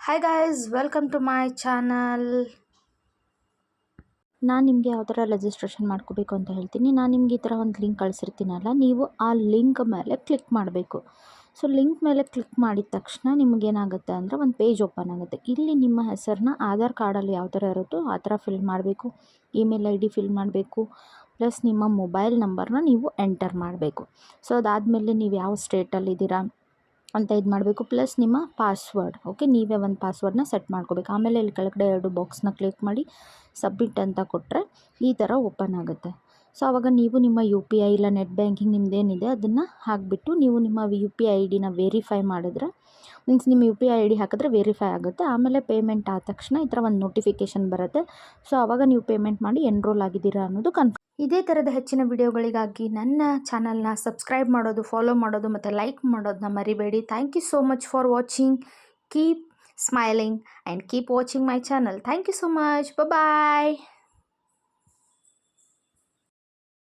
Hi guys, welcome to my channel. ನಾನು ನಿಮಗೆ ಯಾವ ಥರ ರಿಜಿಸ್ಟ್ರೇಷನ್ ಮಾಡ್ಕೋಬೇಕು ಅಂತ ಹೇಳ್ತೀನಿ. ನಾನು ನಿಮ್ಗೆ ಈ ಥರ ಒಂದು ಲಿಂಕ್ ಕಳಿಸಿರ್ತೀನಲ್ಲ, ನೀವು ಆ ಲಿಂಕ್ ಮೇಲೆ ಕ್ಲಿಕ್ ಮಾಡಬೇಕು. ಸೊ ಲಿಂಕ್ ಮೇಲೆ ಕ್ಲಿಕ್ ಮಾಡಿದ ತಕ್ಷಣ ನಿಮಗೇನಾಗುತ್ತೆ ಅಂದರೆ ಒಂದು ಪೇಜ್ ಓಪನ್ ಆಗುತ್ತೆ. ಇಲ್ಲಿ ನಿಮ್ಮ ಹೆಸರನ್ನ ಆಧಾರ್ ಕಾರ್ಡಲ್ಲಿ ಯಾವ ಥರ ಇರುತ್ತೋ ಆ ಥರ ಫಿಲ್ ಮಾಡಬೇಕು. ಇಮೇಲ್ ಐ ಡಿ ಫಿಲ್ ಮಾಡಬೇಕು. ಪ್ಲಸ್ ನಿಮ್ಮ ಮೊಬೈಲ್ ನಂಬರ್ನ ನೀವು ಎಂಟರ್ ಮಾಡಬೇಕು. ಸೊ ಅದಾದಮೇಲೆ ನೀವು ಯಾವ ಸ್ಟೇಟಲ್ಲಿದ್ದೀರಾ ಅಂತ ಇದು ಮಾಡಬೇಕು. ಪ್ಲಸ್ ನಿಮ್ಮ ಪಾಸ್ವರ್ಡ್, ಓಕೆ, ನೀವೇ ಒಂದು ಪಾಸ್ವರ್ಡ್ನ ಸೆಟ್ ಮಾಡ್ಕೋಬೇಕು. ಆಮೇಲೆ ಇಲ್ಲಿ ಕೆಳಗಡೆ 2 ಬಾಕ್ಸ್ನ ಕ್ಲಿಕ್ ಮಾಡಿ ಸಬ್ಮಿಟ್ ಅಂತ ಕೊಟ್ಟರೆ ಈ ಥರ ಓಪನ್ ಆಗುತ್ತೆ. ಸೊ ಆವಾಗ ನೀವು ನಿಮ್ಮ ಯು ಪಿ ಐ ಇಲ್ಲ ನೆಟ್ ಬ್ಯಾಂಕಿಂಗ್ ನಿಮ್ಮದೇನಿದೆ ಅದನ್ನು ಹಾಕಿಬಿಟ್ಟು ನೀವು ನಿಮ್ಮ ಯು ಪಿ ಐ ಡಿನ ವೆರಿಫೈ ಮಾಡಿದ್ರೆ, ಮೀನ್ಸ್ ನಿಮ್ಮ ಯು ಪಿ ಐ ಡಿ ಹಾಕಿದ್ರೆ ವೆರಿಫೈ ಆಗುತ್ತೆ. ಆಮೇಲೆ ಪೇಮೆಂಟ್ ಆದ ತಕ್ಷಣ ಈ ಥರ ಒಂದು ನೋಟಿಫಿಕೇಷನ್ ಬರುತ್ತೆ. ಸೊ ಆವಾಗ ನೀವು ಪೇಮೆಂಟ್ ಮಾಡಿ ಎನ್ರೋಲ್ ಆಗಿದ್ದೀರಾ ಅನ್ನೋದು ಕನ್ಫರ್ಮ್. ಇದೇ ಥರದ ಹೆಚ್ಚಿನ ವಿಡಿಯೋಗಳಿಗಾಗಿ ನನ್ನ ಚಾನಲ್ನ ಸಬ್ಸ್ಕ್ರೈಬ್ ಮಾಡೋದು, ಫಾಲೋ ಮಾಡೋದು ಮತ್ತು ಲೈಕ್ ಮಾಡೋದನ್ನ ಮರಿಬೇಡಿ. Thank you so much for watching. Keep smiling and keep watching my channel. Thank you so much. Bye.